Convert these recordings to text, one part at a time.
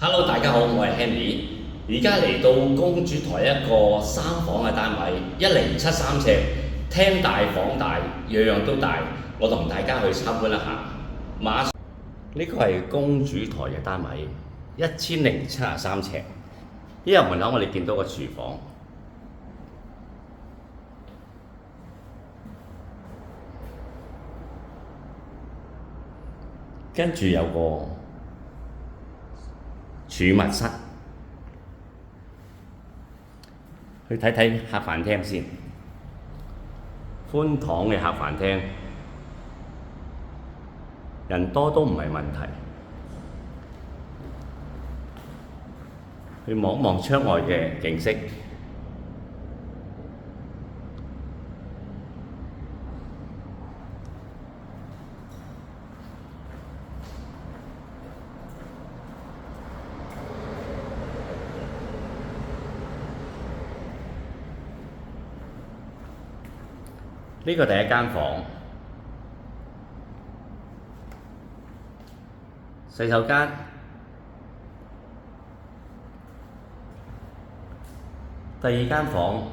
Hello，大家好，我係 Henry，而家嚟到公主台一個三房嘅單位，1073尺，廳大房大，樣樣都大，我同大家去參觀一下。馬上呢個係公主台嘅單位，1073尺。一入門口我哋見到個廚房，跟住有個儲物室，去睇睇客飯廳先。寬敞嘅客飯廳，人多都唔係問題。去望一望窗外嘅景色，呢個第一間房，洗手間，第二間房，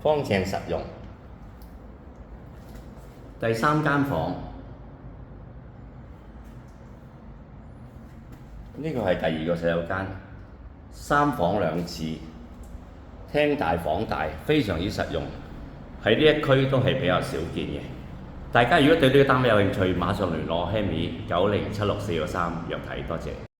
方正實用，第三間房，呢個係第二個洗手間，三房兩廁。廳大房大，非常之實用，喺呢一區都係比較少見嘅。大家如果對呢個單位有興趣，馬上聯絡 Henry 907643約睇，多謝。